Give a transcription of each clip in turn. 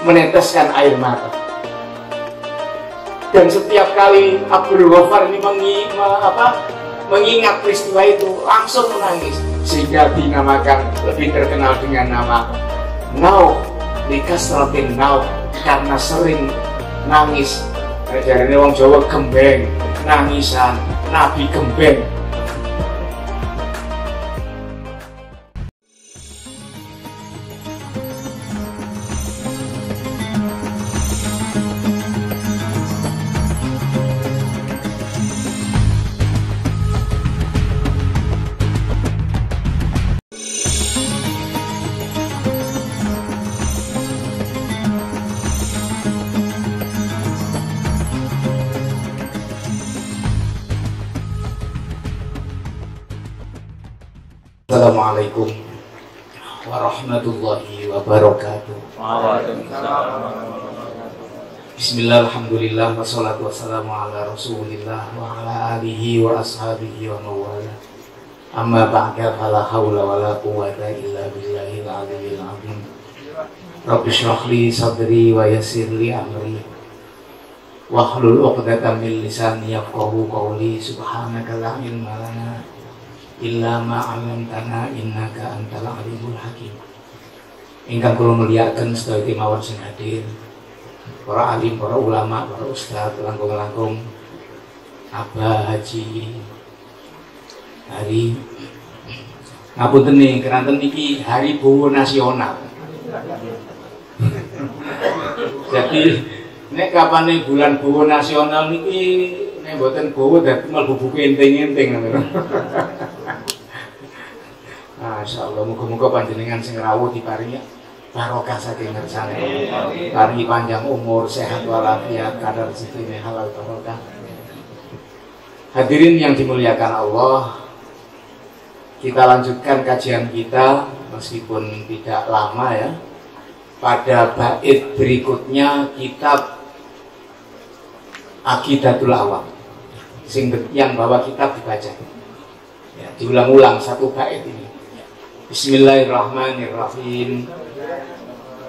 meneteskan air mata. Dan setiap kali Abdul Ghaffar ini mengingat peristiwa itu langsung menangis, sehingga dinamakan, lebih terkenal dengan nama Nauf, likasratin Nauf, karena sering nangis. Jarane wong Jawa gembeng, nangisan, Nabi gembeng. Assalamualaikum warahmatullahi wabarakatuh. Bismillah, alhamdulillah, wassalatu wassalamu ala rasulillah wa ala alihi wa ashabihi wa mawala. Amma ba'da, fala hawla wa la quwwata illa billahil aliyyil azim. Rabbi shrah li sadri wa yassir li amri wahlul 'uqdatam min lisani yafqahu qawli. Subhanaka la ilma lana illa ma'alamtana innaka antal alimul hakim. Ingkang kula mulyakaken sedaya kemawon sing hadir, para alim, para ulama, para ustaz, langkung-langkung Abah Haji Hari ngapunten nih, keranten niki Hari Bowo Nasional. Jadi nek kapane bulan Bowo Nasional niki nek mboten bowo dadi mlebu buku enting-enting. Masyaallah, muga-muga panjenengan sing rawuh diparingi barokah saking ngersane, paringi panjang umur, sehat walafiat, kadar rezekine halal barokah. Hadirin yang dimuliakan Allah, kita lanjutkan kajian kita meskipun tidak lama ya. Pada bait berikutnya kitab Aqidatul Awam, yang bawa kitab dibaca ya, diulang-ulang satu bait ini. Bismillahirrahmanirrahim.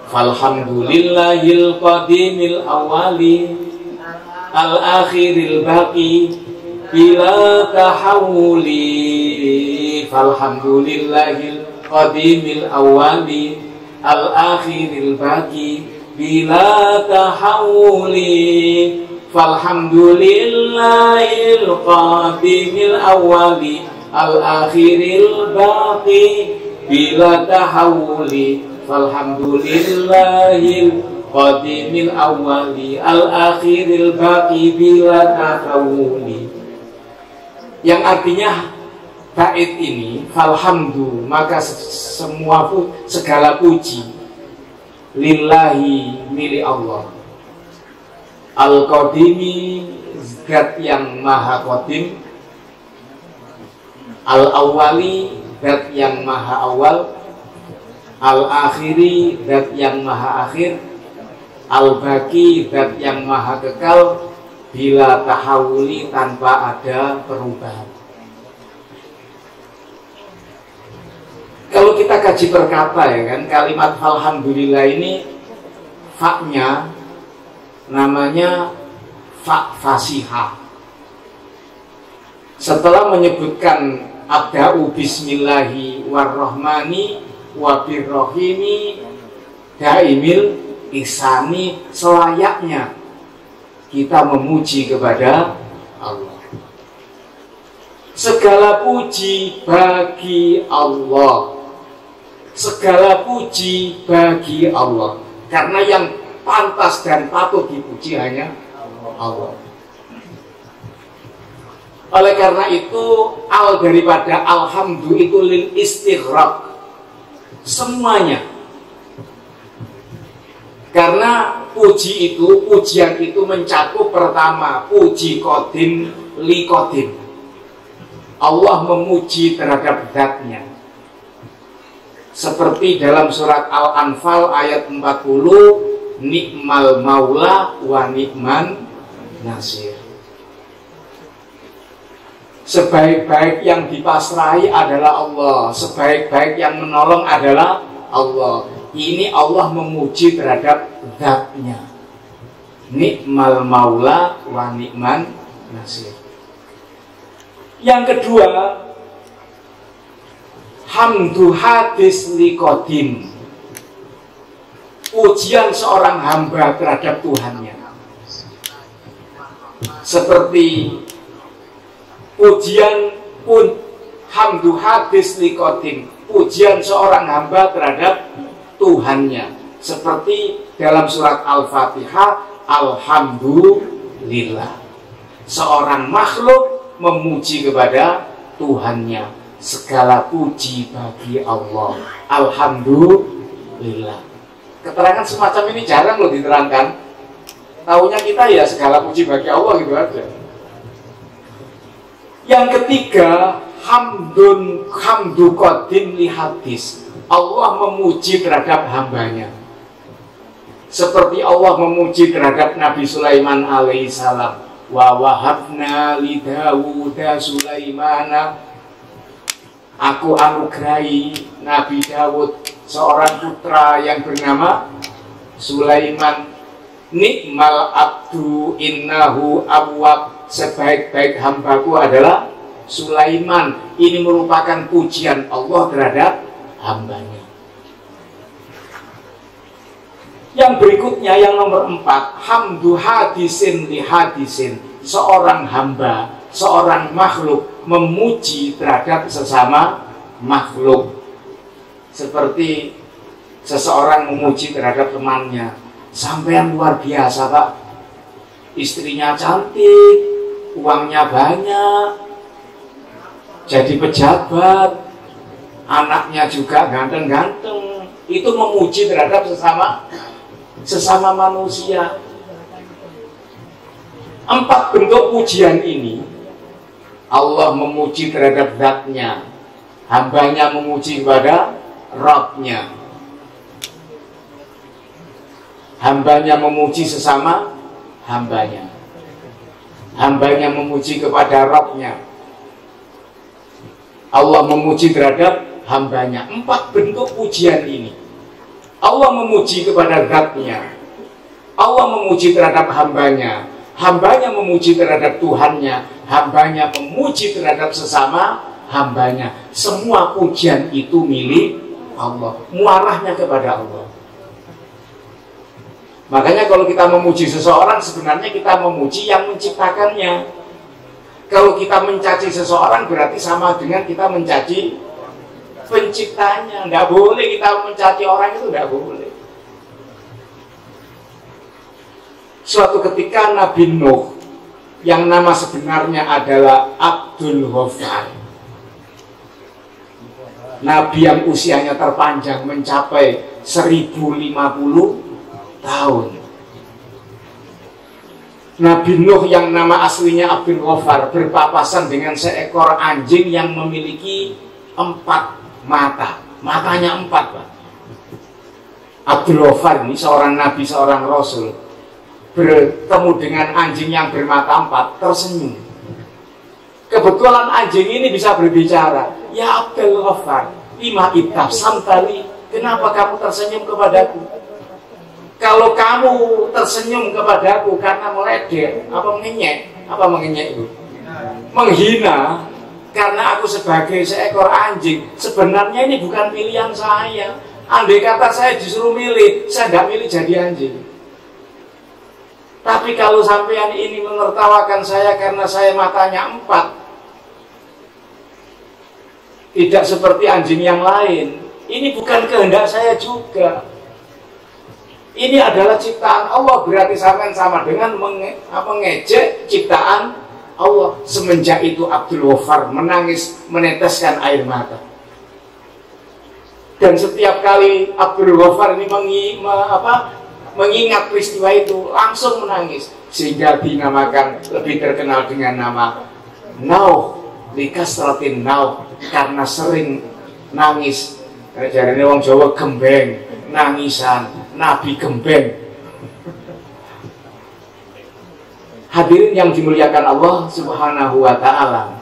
Falhamdulillahil qadimil awali al-akhiril baqi bila tahawuli. Falhamdulillahil qadimil awali al-akhiril baqi bila tahawuli. Falhamdulillahil qadimil awali al-akhiril baqi bila tahawuli. Falhamdulillahil qadimil awali al-akhiril baqi bila tahawuli. Yang artinya bait ini, falhamdu, maka segala puji lillahi, milik Allah, al-qadimi, zat yang maha qadim, al-awwali, zat yang maha awal, al-akhiri, zat yang maha akhir, al-baqi, zat yang maha kekal, bila tahawuli, tanpa ada perubahan. Kalau kita kaji perkata ya kan, kalimat alhamdulillah ini fa-nya namanya fa fasihah. Setelah menyebutkan abda'u bismillahi warrahmani wabirrohimi daimil ihsani, selayaknya kita memuji kepada Allah. Segala puji bagi Allah, segala puji bagi Allah, karena yang pantas dan patut dipuji hanya Allah. Oleh karena itu, al daripada alhamdu itu lil istighraq, semuanya. Karena puji itu, pujian itu mencakup pertama puji qadim li qadim. Allah memuji terhadap zatnya. Seperti dalam surat Al-Anfal ayat 40, nikmal maula wa nikman nasir. Sebaik-baik yang dipasrahi adalah Allah, sebaik-baik yang menolong adalah Allah. Ini Allah memuji terhadap zatnya. Ni'mal maula wa ni'man nasir. Yang kedua, hamdu hadis liqadim. Pujian seorang hamba terhadap Tuhannya. Seperti pujian pun hamdu hadis liqadim. Pujian seorang hamba terhadap Tuhannya. Seperti dalam surat Al-Fatihah, alhamdulillah. Seorang makhluk memuji kepada Tuhannya. Segala puji bagi Allah. Alhamdulillah. Keterangan semacam ini jarang loh diterangkan. Taunya kita ya segala puji bagi Allah gitu aja. Yang ketiga, hamdu qadim li hadis. Allah memuji terhadap hambanya. Seperti Allah memuji terhadap Nabi Sulaiman alaihissalam. Wa wahabna li Dawuda Sulaimana. Aku anugerahi Nabi Dawud seorang putra yang bernama Sulaiman. Nikmal abdu innahu awwab. Sebaik-baik hambaku adalah Sulaiman. Ini merupakan pujian Allah terhadap hambanya. Yang berikutnya, yang nomor 4, hamdu hadisin li hadisin. Seorang hamba, seorang makhluk memuji terhadap sesama makhluk. Seperti seseorang memuji terhadap temannya. Sampean luar biasa Pak, istrinya cantik, uangnya banyak, jadi pejabat, anaknya juga ganteng-ganteng. Itu memuji terhadap sesama manusia. 4 bentuk pujian ini, Allah memuji terhadap zatnya, hambanya memuji kepada Rabbnya, hambanya memuji sesama hambanya, hambanya memuji kepada Rabbnya, Allah memuji terhadap hambanya. 4 bentuk pujian ini. Allah memuji kepada zatnya, Allah memuji terhadap hambanya, hambanya memuji terhadap Tuhannya, hambanya memuji terhadap sesama hambanya. Semua pujian itu milik Allah, muarahnya kepada Allah. Makanya kalau kita memuji seseorang, sebenarnya kita memuji yang menciptakannya. Kalau kita mencaci seseorang, berarti sama dengan kita mencaci penciptanya. Nggak boleh kita mencaci orang, itu nggak boleh. Suatu ketika Nabi Nuh, yang nama sebenarnya adalah Abdul Ghaffar, Nabi yang usianya terpanjang mencapai 1050 tahun. Nabi Nuh yang nama aslinya Abdul Ghaffar berpapasan dengan seekor anjing yang memiliki 4 mata. Matanya 4 Pak. Abdul Ghaffar ini seorang nabi, seorang rasul, bertemu dengan anjing yang bermata 4, tersenyum. Kebetulan anjing ini bisa berbicara. Ya Abdul Ghaffar, lima ibtasam tali, kenapa kamu tersenyum kepadaku? Kalau kamu tersenyum kepadaku karena meledek, apa mengenyek? Apa mengenyek itu? Menghina. Karena aku sebagai seekor anjing, sebenarnya ini bukan pilihan saya. Andai kata saya disuruh milih, saya tidak milih jadi anjing. Tapi kalau sampean ini menertawakan saya karena saya matanya 4, tidak seperti anjing yang lain, ini bukan kehendak saya juga. Ini adalah ciptaan Allah, berarti sama dengan mengejek ciptaan Allah. Semenjak itu Abdul Ghaffar menangis, meneteskan air mata. Dan setiap kali Abdul Ghaffar ini mengingat peristiwa itu, langsung menangis. Sehingga dinamakan, lebih terkenal dengan nama Nauh, likasratin Nauh, karena sering nangis. Jarane wong Jawa gembeng, nangisan, Nabi gembeng. Hadirin yang dimuliakan Allah Subhanahu wa ta'ala,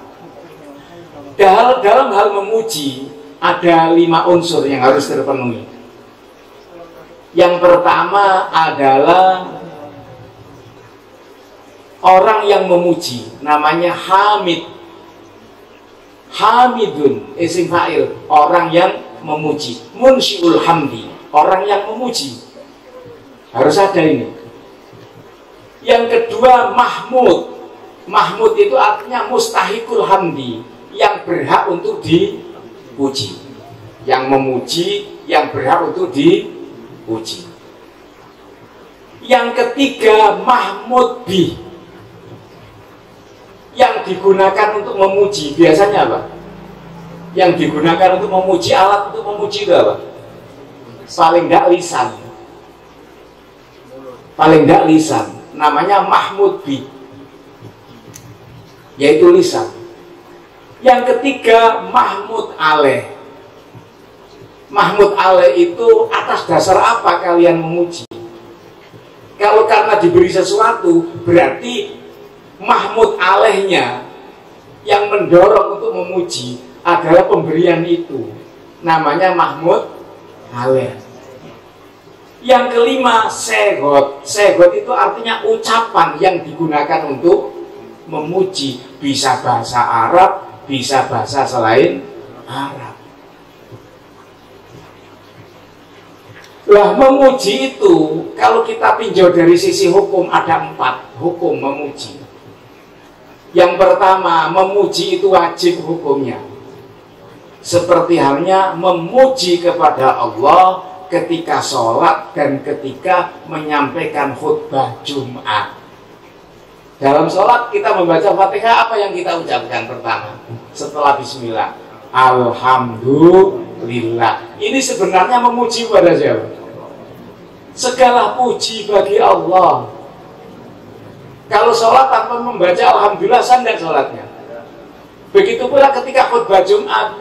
dalam hal memuji ada 5 unsur yang harus terpenuhi. Yang pertama adalah orang yang memuji, namanya hamid. Hamidun, isim fa'il, orang yang memuji. Munsyiul hamdi, orang yang memuji. Harus ada ini. Yang kedua mahmud. Mahmud itu artinya mustahikul hamdi, yang berhak untuk dipuji. Yang memuji, yang berhak untuk dipuji. Yang ketiga mahmud bih, yang digunakan untuk memuji. Biasanya apa? Yang digunakan untuk memuji, alat untuk memuji itu apa? Paling tidak lisan. Paling tidak lisan. Namanya mahmud bi, yaitu lisan. Yang ketiga mahmud alaih. Mahmud alaih itu atas dasar apa kalian memuji? Kalau karena diberi sesuatu, berarti mahmud alaihnya yang mendorong untuk memuji adalah pemberian itu, namanya mahmud alaih. Yang kelima segot. Segot itu artinya ucapan yang digunakan untuk memuji, bisa bahasa Arab, bisa bahasa selain Arab. Lah memuji itu kalau kita tinjau dari sisi hukum ada 4 hukum memuji. Yang pertama, memuji itu wajib hukumnya. Seperti halnya memuji kepada Allah ketika sholat dan ketika menyampaikan khutbah Jumat. Dalam sholat kita membaca Fatihah, apa yang kita ucapkan pertama? Setelah bismillah, alhamdulillah. Ini sebenarnya memuji pada siapa? Segala puji bagi Allah. Kalau sholat tanpa membaca alhamdulillah, sandak sholatnya. Begitu pula ketika khutbah Jumat,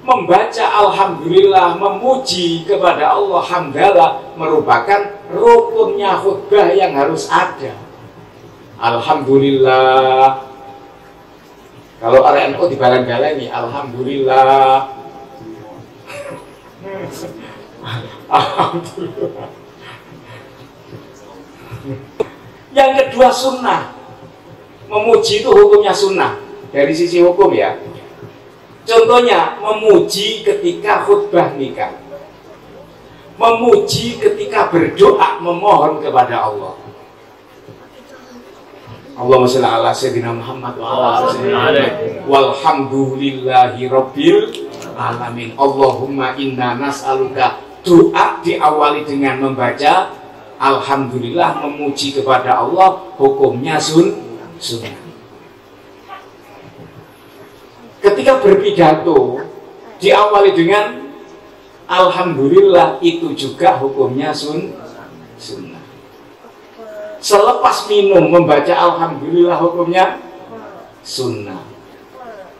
membaca alhamdulillah, memuji kepada Allah, hamdalah, merupakan rukunnya khutbah yang harus ada. Alhamdulillah. Kalau RNU dibalang-balangi, alhamdulillah. Alhamdulillah. Yang kedua sunnah. Memuji itu hukumnya sunnah dari sisi hukum ya. Contohnya memuji ketika khutbah nikah, memuji ketika berdoa memohon kepada Allah. Allahumma shalli ala sayyidina Muhammad wa ala sayyidina walhamdulillahi rabbil alamin. Allahumma inna nas'aluka. Doa diawali dengan membaca alhamdulillah, memuji kepada Allah, hukumnya sunnah. Ketika berpidato diawali dengan alhamdulillah, itu juga hukumnya sunnah. Selepas minum membaca alhamdulillah, hukumnya sunnah.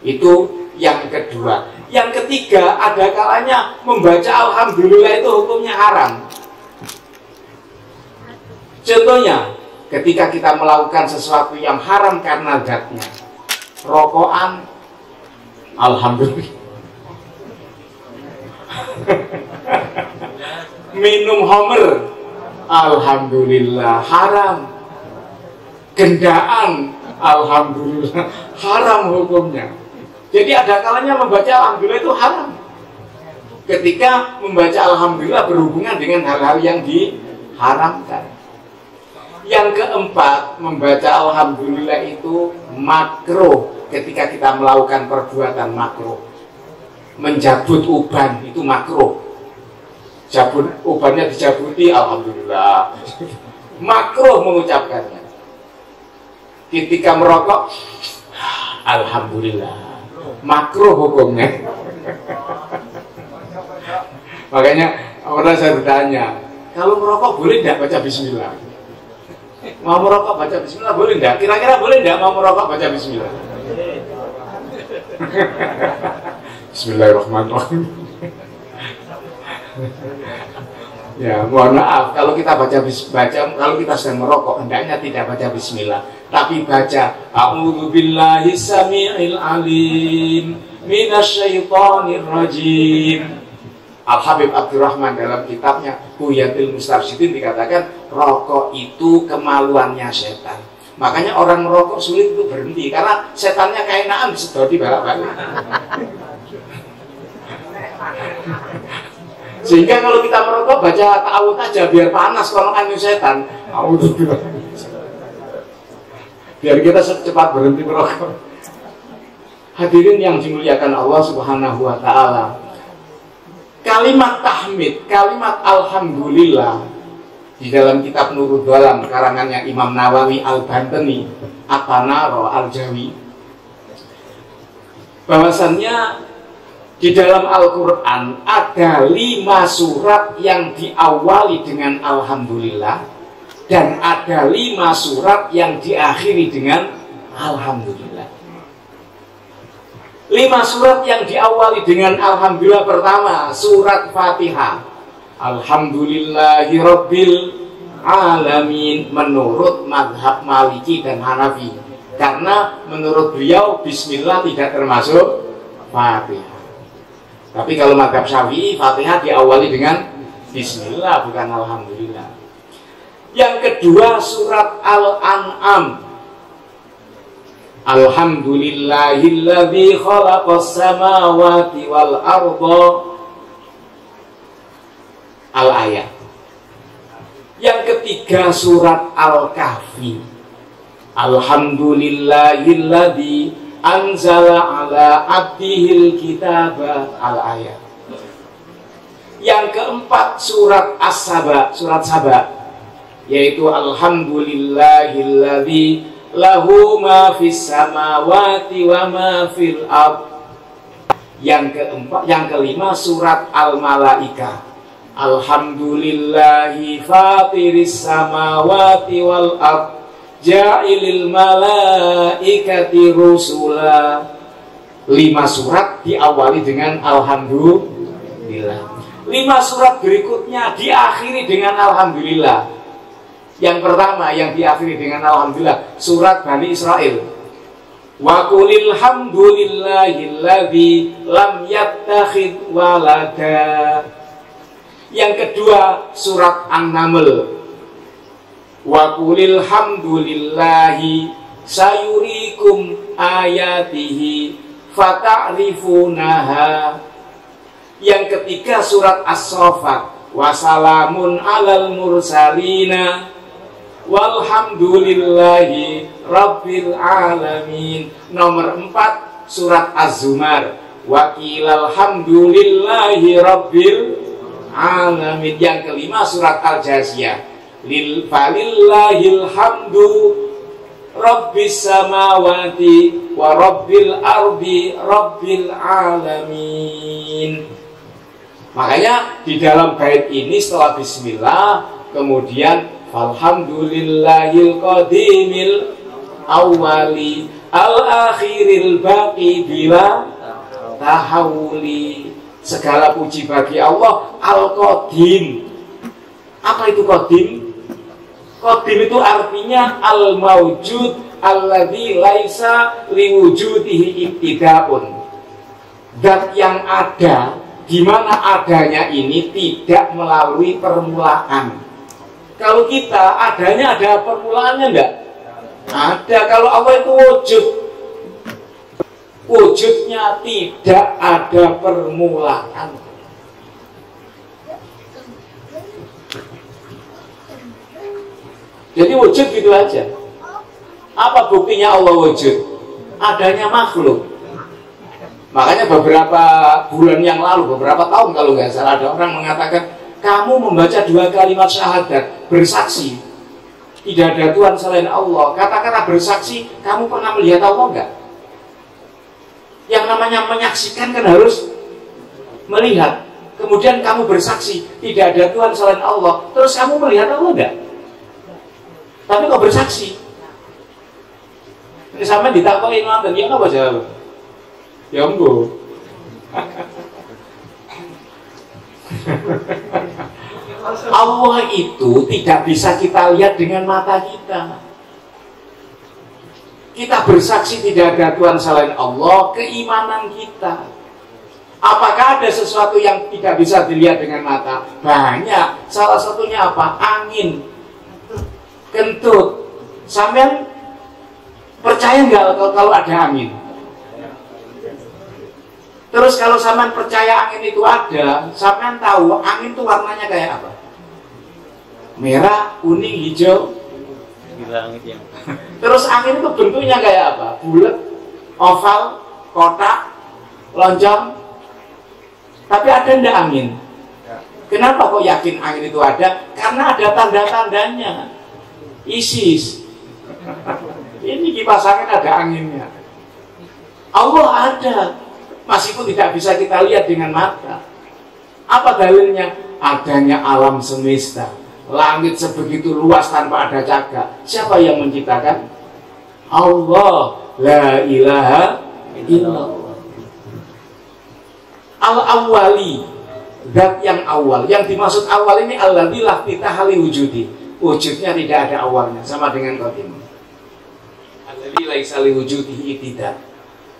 Itu yang kedua. Yang ketiga, ada kalanya membaca alhamdulillah itu hukumnya haram. Contohnya, ketika kita melakukan sesuatu yang haram karena zatnya, rokokan, alhamdulillah. Minum homer, alhamdulillah, haram. Gendaan, alhamdulillah, haram hukumnya. Jadi ada kalanya membaca alhamdulillah itu haram. Ketika membaca alhamdulillah berhubungan dengan hal-hal yang diharamkan. Yang keempat, membaca alhamdulillah itu makruh ketika kita melakukan perbuatan makruh. Menjabut uban itu makruh. Jabut ubannya dijabuti, alhamdulillah. Makruh mengucapkannya. Ketika merokok, alhamdulillah. Makruh hukumnya. Makanya orang saya bertanya, kalau merokok boleh tidak baca bismillah? Mau merokok baca bismillah boleh tidak? Kira-kira boleh tidak mau merokok baca bismillah? Bismillahirrahmanirrahim. Ya, mohon maaf kalau kita kalau kita sedang merokok hendaknya tidak baca bismillah, tapi baca a'udzubillahi samiil alim minasyaitonir rajim. Al-Habib Abdurrahman dalam kitabnya Buyatil Mustarsyidin dikatakan rokok itu kemaluannya setan. Makanya orang merokok sulit untuk berhenti karena setannya kainaan disedoti balak-balik. Sehingga kalau kita merokok baca ta'awudz aja biar panas kalau anu setan. Biar kita cepat berhenti merokok. Hadirin yang dimuliakan Allah Subhanahu wa taala. Kalimat tahmid, kalimat alhamdulillah di dalam kitab Nurul Dhalam karangannya Imam Nawawi Al-Bantani At-Tanaro Al-Jawi, bahwasannya di dalam Al-Quran ada 5 surat yang diawali dengan alhamdulillah dan ada 5 surat yang diakhiri dengan alhamdulillah. 5 surat yang diawali dengan alhamdulillah. Pertama, surat Fatihah. Alhamdulillahi Rabbil Alamin menurut madhab Maliki dan Hanafi. Karena menurut beliau Bismillah tidak termasuk Fatihah. Tapi kalau madhab Syafi'i, Fatihah diawali dengan Bismillah, bukan Alhamdulillah. Yang kedua, surat Al-An'am. Alhamdulillahilladzi khalaqas samawati wal arda. Al-ayat. Yang ketiga, surat Al-Kahfi. Alhamdulillahilladzi anzala ala abdihil kitaba. Al-ayat. Yang keempat, surat As-Saba, surat Saba, yaitu alhamdulillahilladzi lahu ma fis samawati wa ma fil ard. Yang keempat, yang kelima, surat Al-Malaikah. Alhamdulillahi fatiris samawati wal ard ja'ilil malaikati rusula. 5 surat diawali dengan alhamdulillah. 5 surat berikutnya diakhiri dengan alhamdulillah. Yang pertama yang diakhiri dengan alhamdulillah, surat Bani Israil. Wa qulil hamdulillahilladzi lam yattakhid walada. Yang kedua, surat An-Naml. Wa qulil hamdulillahi sayurikum ayatihi fata'rifunaha. Yang ketiga, surat As-Saffat. Wa salamun alal mursalina walhamdulillahi rabbil alamin. Nomor 4, surat Az-Zumar. Wa qilal hamdulillahi rabbil alamin. Yang kelima, surat Al-Jasiyah. Lil falillahil hamdu rabbis samawati wa rabbil ardi rabbil alamin. Makanya di dalam bait ini setelah bismillah kemudian alhamdulillahil qadimil awwali al-akhiril baqi bila tahawuli. Segala puji bagi Allah al-qadim. Apa itu qadim? Qadim itu artinya al-mawjud alladzi laisa liwujudihi ibtidaun. Zat yang ada di mana adanya ini tidak melalui permulaan. Kalau kita adanya ada permulaannya enggak? Ada. Kalau Allah itu wujud, wujudnya tidak ada permulaan. Jadi wujud gitu aja. Apa buktinya Allah wujud? Adanya makhluk. Makanya beberapa bulan yang lalu, beberapa tahun kalau nggak salah, ada orang mengatakan, kamu membaca 2 kalimat syahadat, bersaksi tidak ada Tuhan selain Allah. Kata-kata bersaksi, kamu pernah melihat Allah nggak? Yang namanya menyaksikan kan harus melihat. Kemudian kamu bersaksi tidak ada Tuhan selain Allah, terus kamu melihat Allah nggak? Tapi kok bersaksi? Ini sampai ditakoki nonton, ya apa jawab? Ya enggak. Allah itu tidak bisa kita lihat dengan mata kita. Kita bersaksi tidak ada Tuhan selain Allah, keimanan kita. Apakah ada sesuatu yang tidak bisa dilihat dengan mata? Banyak. Salah satunya apa? Angin, kentut. Sampean percaya nggak kalau ada angin? Terus kalau sampean percaya angin itu ada, sampean tahu angin itu warnanya kayak apa? Merah, kuning, hijau. Terus angin itu bentuknya kayak apa? Bulat, oval, kotak, lonjong. Tapi ada ndak angin? Kenapa kok yakin angin itu ada? Karena ada tanda-tandanya. ISIS. Ini kipas angin ada anginnya. Allah ada, meskipun tidak bisa kita lihat dengan mata. Apa dalilnya? Adanya alam semesta. Langit sebegitu luas tanpa ada cagak. Siapa yang menciptakan? Allah. La ilaha illallah. Al-awwali, zat yang awal. Yang dimaksud awal ini alladzi la fitahali wujudi. Wujudnya tidak ada awalnya, sama dengan qadim. Alladzi laisa li wujudihi ibtida.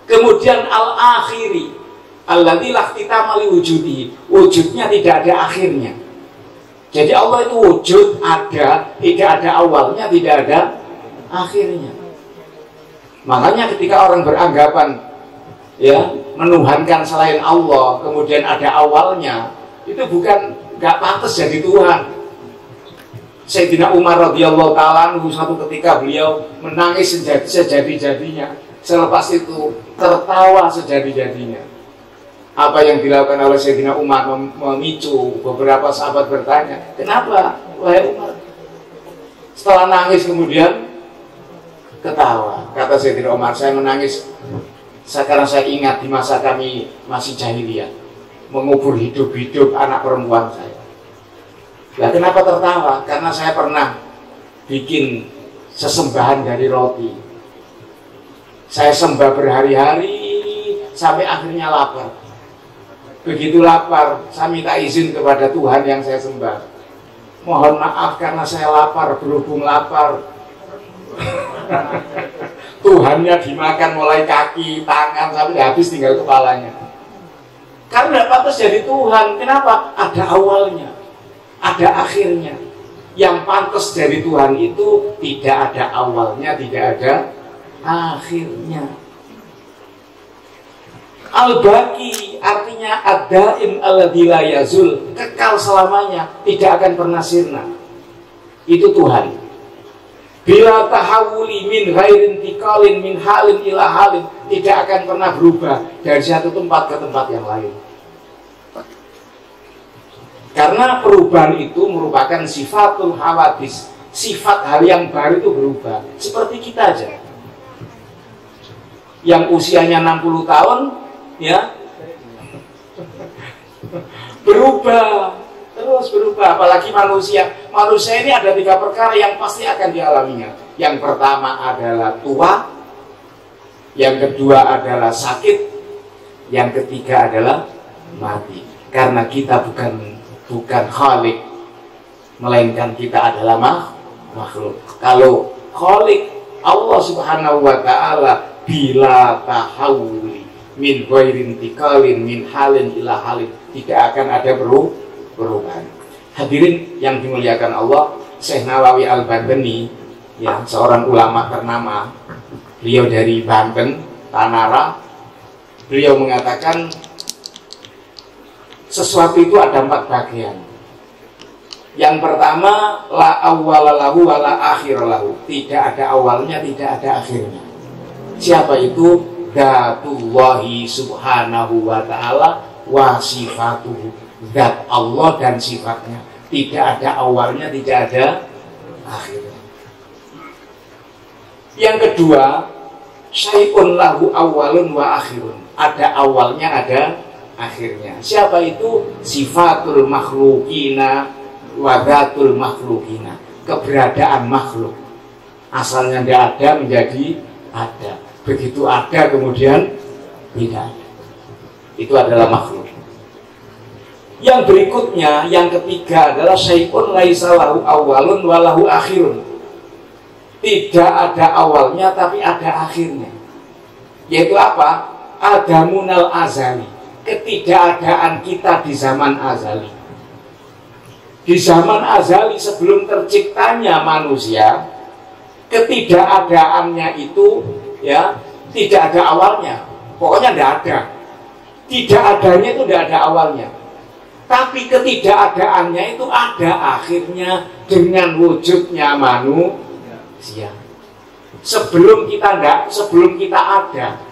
Kemudian al-akhiri, alladzi la fitamali wujudi. Wujudnya tidak ada akhirnya. Jadi Allah itu wujud ada, tidak ada awalnya, tidak ada akhirnya. Makanya ketika orang beranggapan menuhankan selain Allah, kemudian ada awalnya, itu bukan nggak pantas jadi Tuhan. Sayyidina Umar radhiyallahu ta'ala suatu ketika beliau menangis sejadi-jadinya, selepas itu tertawa sejadi-jadinya. Apa yang dilakukan oleh Sayyidina Umar memicu beberapa sahabat bertanya, kenapa wahai Umar? Setelah nangis kemudian ketawa. Kata Sayyidina Umar, saya menangis sekarang saya ingat di masa kami masih jahiliyah, mengubur hidup-hidup anak perempuan saya. Nah, kenapa tertawa? Karena saya pernah bikin sesembahan dari roti. Saya sembah berhari-hari sampai akhirnya lapar. Begitu lapar, saya minta izin kepada Tuhan yang saya sembah. Mohon maaf karena saya lapar, berhubung lapar. Tuhannya dimakan mulai kaki, tangan, sampai habis tinggal kepalanya. Karena tidak pantas jadi Tuhan. Kenapa? Ada awalnya, ada akhirnya. Yang pantas dari Tuhan itu tidak ada awalnya, tidak ada akhirnya. Al-Baqi artinya ad-daim alladzi la yazul, kekal selamanya, tidak akan pernah sirna. Itu Tuhan. Bila tahawuli min ghairin tikalin min halin ila halin, tidak akan pernah berubah dari satu tempat ke tempat yang lain. Karena perubahan itu merupakan sifatul hawadis, sifat hal yang baru itu berubah. Seperti kita aja, yang usianya 60 tahun, ya, berubah. Terus berubah, apalagi manusia. Manusia ini ada 3 perkara yang pasti akan dialaminya. Yang pertama adalah tua, yang kedua adalah sakit, yang ketiga adalah mati. Karena kita bukan khalik, melainkan kita adalah makhluk. Kalau khalik Allah Subhanahu wa ta'ala, bila tahawuli min ghairin tikalin min halin ila halin, tidak akan ada perubahan. Hadirin yang dimuliakan Allah, Syekh Nawawi Al-Bantani, ya, seorang ulama ternama, beliau dari Banten, Tanara. Beliau mengatakan sesuatu itu ada 4 bagian. Yang pertama, la awwala lahu wa la akhira lahu, tidak ada awalnya, tidak ada akhirnya. Siapa itu? Dzatullahi subhanahu wa ta'ala wa sifatuhu, zat Allah dan sifatnya, tidak ada awalnya, tidak ada akhirnya. Yang kedua, syai'un lahu awalun wa akhirun, ada awalnya, ada akhirnya. Siapa itu? Sifatul makhlukina wa dzatul makhlukina, keberadaan makhluk, asalnya tidak ada menjadi ada, begitu ada kemudian tidak ada, itu adalah makhluk. Yang berikutnya, yang ketiga adalah syai'un laisa lahu awalun wa lahu akhirun, tidak ada awalnya tapi ada akhirnya. Yaitu apa? Adamunal azali, ketidakadaan kita di zaman azali. Di zaman azali sebelum terciptanya manusia, ketidakadaannya itu ya tidak ada awalnya. Pokoknya tidak ada. Tidak adanya itu tidak ada awalnya. Tapi ketidakadaannya itu ada akhirnya dengan wujudnya manusia. Sebelum kita ada,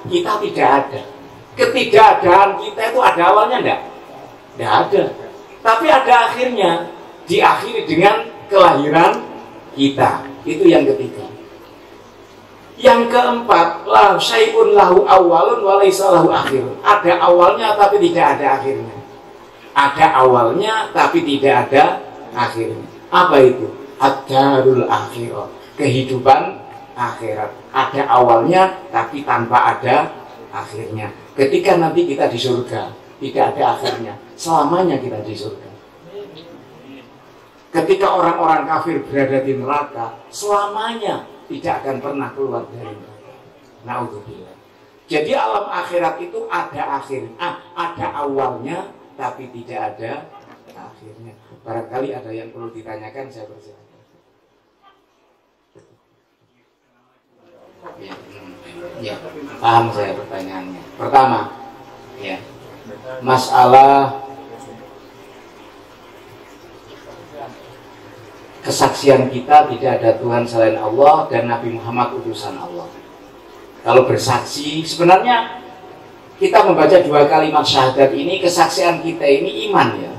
kita tidak ada. Ketidakadaan kita itu ada awalnya enggak? Tidak ada. Tapi ada akhirnya, diakhiri dengan kelahiran kita. Itu yang ketiga. Yang keempat, la syai'un lahu awwalun wa laisa lahu akhirun. Ada awalnya tapi tidak ada akhirnya. Ada awalnya tapi tidak ada akhirnya. Apa itu? Ad-darul akhirah. Kehidupan akhirat. Ada awalnya tapi tanpa ada akhirnya. Ketika nanti kita di surga, tidak ada akhirnya. Selamanya kita di surga. Ketika orang-orang kafir berada di neraka, selamanya tidak akan pernah keluar dari neraka. Na'udzubillah. Jadi alam akhirat itu ada akhirnya, ada awalnya, tapi tidak ada akhirnya. Barangkali ada yang perlu ditanyakan, saya persilakan. Ya, paham saya pertanyaannya. Pertama, ya, masalah kesaksian kita tidak ada Tuhan selain Allah dan Nabi Muhammad utusan Allah. Kalau bersaksi, sebenarnya kita membaca 2 kalimat syahadat ini, kesaksian kita ini iman ya.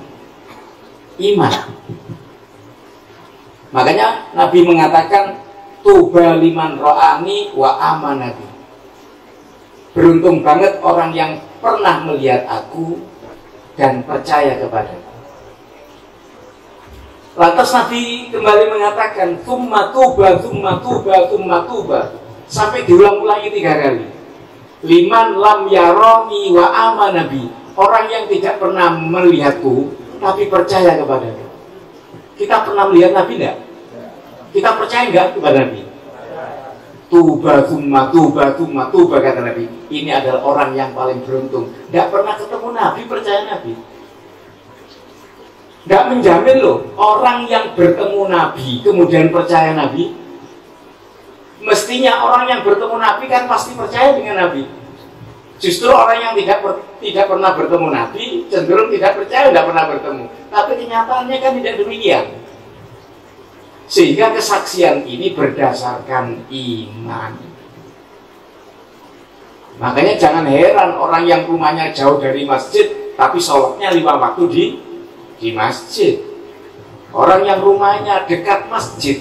Iman. Makanya Nabi mengatakan tuba liman ro'ani wa amanabi. Beruntung banget orang yang pernah melihat aku dan percaya kepadaku. Lantas Nabi kembali mengatakan tsumma tuba, tsumma tuba, tsumma tuba, sampai diulang-ulangi 3 kali. Liman lam yaroni wa amanabi. Orang yang tidak pernah melihatku tapi percaya kepadaku. Kita pernah melihat Nabi enggak? Kita percaya enggak kepada Nabi? Tuba, tsumma tuba, tsumma tuba, kata Nabi. Ini adalah orang yang paling beruntung. Enggak pernah ketemu Nabi, percaya Nabi. Nggak menjamin loh, orang yang bertemu Nabi kemudian percaya Nabi. Mestinya orang yang bertemu Nabi kan pasti percaya dengan Nabi. Justru orang yang tidak pernah bertemu Nabi cenderung tidak percaya, tidak pernah bertemu. Tapi kenyataannya kan tidak demikian. Sehingga kesaksian ini berdasarkan iman. Makanya jangan heran orang yang rumahnya jauh dari masjid tapi sholatnya 5 waktu di masjid. Orang yang rumahnya dekat masjid,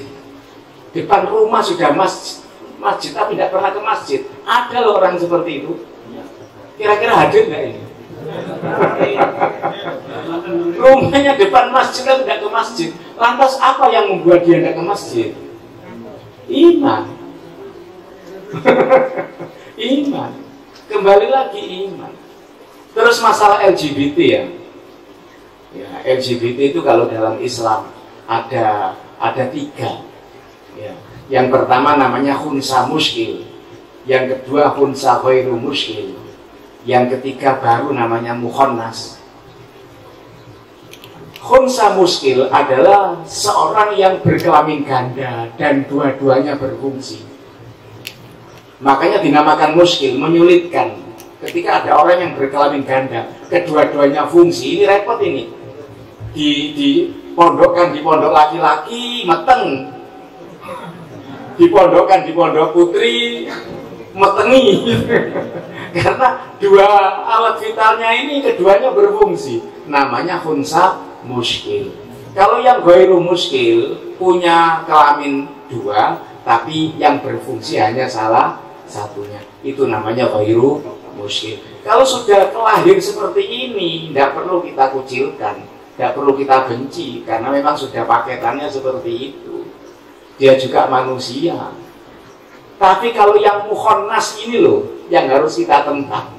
depan rumah sudah masjid tapi tidak pernah ke masjid. Ada loh orang seperti itu. Kira-kira hadir nggak ini? Rumahnya depan masjid tapi tidak ke masjid. Lantas apa yang membuat dia tidak ke masjid? Iman. Iman. Kembali lagi iman. Terus masalah LGBT ya. Ya, LGBT itu kalau dalam Islam ada 3. Ya. Yang pertama namanya khunsa muskil, yang kedua khunsa ghairu muskil, yang ketiga baru namanya mukhonnas. Khunsa muskil adalah seorang yang berkelamin ganda dan dua-duanya berfungsi. Makanya dinamakan muskil, menyulitkan. Ketika ada orang yang berkelamin ganda, kedua-duanya fungsi, ini repot ini. Dipondokkan di pondok laki-laki meteng, dipondokkan di pondok putri metengi. Karena dua alat vitalnya ini keduanya berfungsi. Namanya khunsa muskil. Kalau yang ghairu muskil punya kelamin 2 tapi yang berfungsi hanya salah satunya, itu namanya ghairu muskil. Kalau sudah kelahir seperti ini, tidak perlu kita kucilkan, tidak perlu kita benci, karena memang sudah paketannya seperti itu. Dia juga manusia. Tapi kalau yang mukhonnas ini loh, yang harus kita tentang.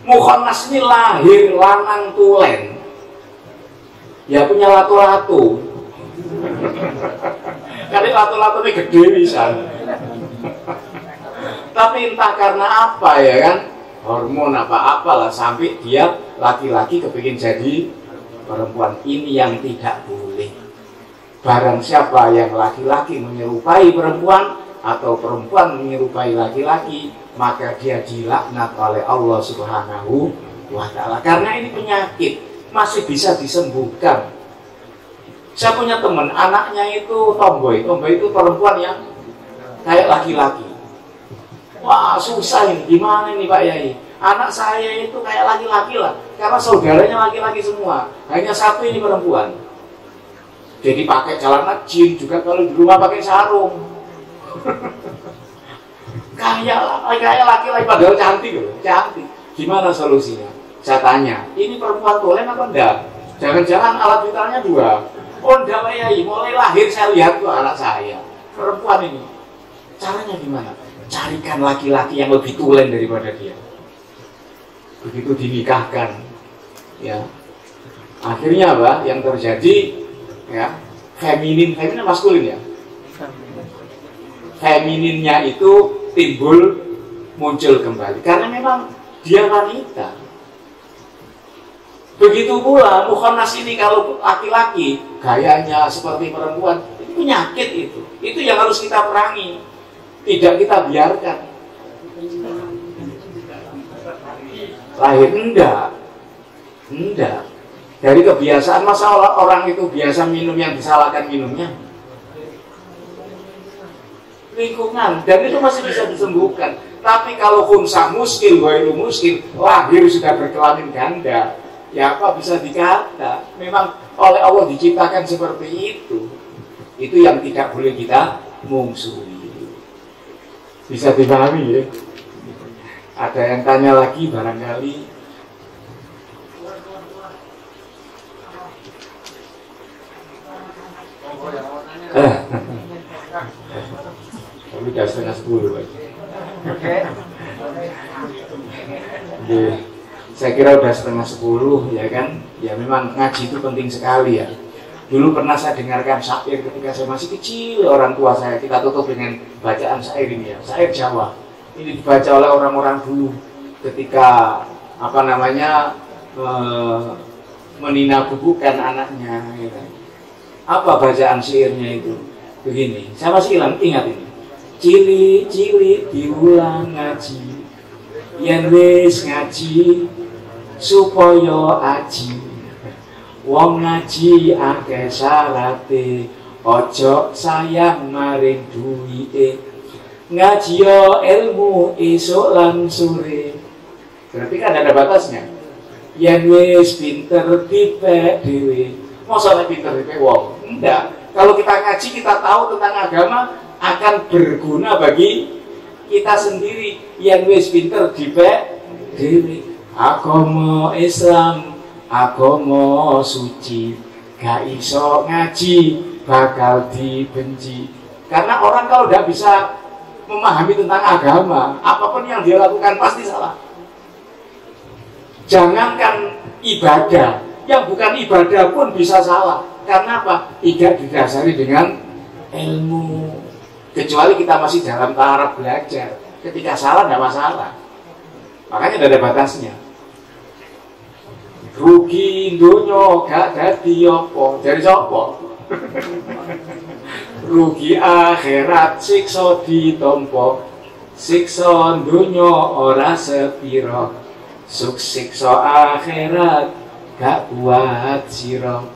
Mukhonnas ini lahir lanang tulen, ya punya lato-lato. Karena lato-lato ini gede bisa. Tapi entah karena apa ya kan, hormon apa-apalah sampai dia laki-laki kepingin jadi perempuan. Ini yang tidak boleh. Barang siapa yang laki-laki menyerupai perempuan atau perempuan menyerupai laki-laki, maka dia dilaknat oleh Allah Subhanahu wa ta'ala. Karena ini penyakit, masih bisa disembuhkan. Saya punya teman, anaknya itu tomboy. Tomboy itu perempuan yang kayak laki-laki. Wah, susah ini, gimana ini Pak Yai? Anak saya itu kayak laki-laki lah, karena saudaranya laki-laki semua, hanya satu ini perempuan. Jadi pakai celana jeans juga, kalau di rumah pakai sarung. kayak laki-laki padahal cantik loh, cantik. Gimana solusinya? Saya tanya, ini perempuan boleh apa enggak? Jangan-jangan alat vitalnya 2. Oh enggak Pak Yai, mulai lahir saya lihat tuh anak saya perempuan ini. Caranya gimana? Carikan laki-laki yang lebih tulen daripada dia. Begitu dinikahkan, ya akhirnya apa? Yang terjadi, ya feminin maskulin ya. Femininnya itu muncul kembali karena memang dia wanita. Begitu pula mukhonas ini kalau laki-laki gayanya seperti perempuan, itu penyakit itu. Itu yang harus kita perangi, tidak kita biarkan. Lahir enggak. Dari kebiasaan, masa orang itu biasa minum yang disalahkan minumnya. Lingkungan, dan itu masih bisa disembuhkan. Tapi kalau khunsa muskil, ghairu muskil, lahir sudah berkelamin ganda, ya apa bisa dikata? Memang oleh Allah diciptakan seperti itu. Itu yang tidak boleh kita mungsuhi. Bisa dipahami ya? Ada yang tanya lagi barangkali? Tapi udah 9:30 Pak. Saya kira udah 9:30 ya kan. Ya memang ngaji itu penting sekali ya. Dulu pernah saya dengarkan syair ketika saya masih kecil, orang tua saya. Kita tutup dengan bacaan syair ini ya, syair Jawa. Ini dibaca oleh orang-orang dulu ketika meninabubukan anaknya ya kan. Apa bacaan syairnya itu? Begini, saya masih ingat ini. Cili-cili diulang ngaji, yen wis ngaji supaya aji. Wong ngaji akeh syarate, ojo sayang maring duwike. Ngaji yo ilmu esuk lan sore. Berarti kan ada batasnya. Yen wis pinter dipek dhewe. Mosok nek pinter dipek wong? Enggak. Kalau kita ngaji, kita tahu tentang agama, akan berguna bagi kita sendiri. Yang wis pinter dipek dhewe. Agama Islam, agama suci, gak iso ngaji bakal dibenci. Karena orang kalau tidak bisa memahami tentang agama, apapun yang dia lakukan pasti salah. Jangankan ibadah, yang bukan ibadah pun bisa salah. Karena apa? Tidak didasari dengan ilmu. Kecuali kita masih dalam taraf belajar. Ketika salah tidak masalah. Makanya tidak ada batasnya. Rugi dunya gak dadi apa? Dari sapa? Rugi akhirat siksa ditampa. Siksa dunya ora sepira. Siksa akhirat gak kuat sira.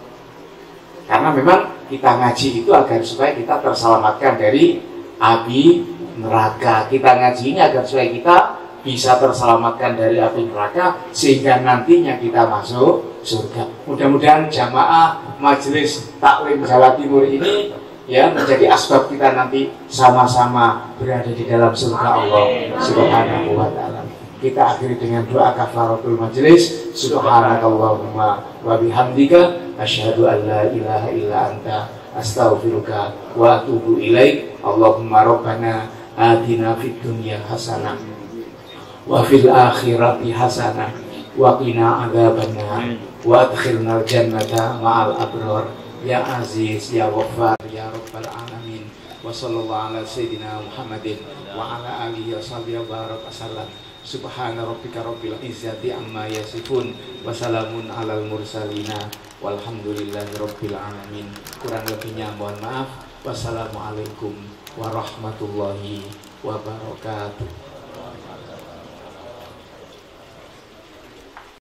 Karena memang kita ngaji itu agar supaya kita terselamatkan dari api neraka. Kita ngaji ini agar supaya kita bisa terselamatkan dari api neraka, sehingga nantinya kita masuk surga. Mudah-mudahan jamaah majelis taklim Jawa Timur ini ya menjadi asbab kita nanti sama-sama berada di dalam surga Allah Subhanahu wa ta'ala. Kita akhiri dengan doa kafaratul majelis. Subhanakallahumma wa bihamdika asyhadu an la ilaha illa anta astaghfiruka wa atubu ilaik. Allahumma rabbana atina fid dunya hasanah wa fil akhirati hasanah wa qina adzabannar wa adkhilnal jannata ma'al abrar ya aziz ya ghaffar ya rabbal alamin. Wa sallallahu ala sayyidina Muhammadin wa ala alihi wa sahbihi wa baraka sallam. Subhana rabbika rabbil izzati amma yasifun, wassalamun alal mursalina, walhamdulillahi rabbil alamin. Kurang lebihnya mohon maaf. Wassalamualaikum warahmatullahi wabarakatuh.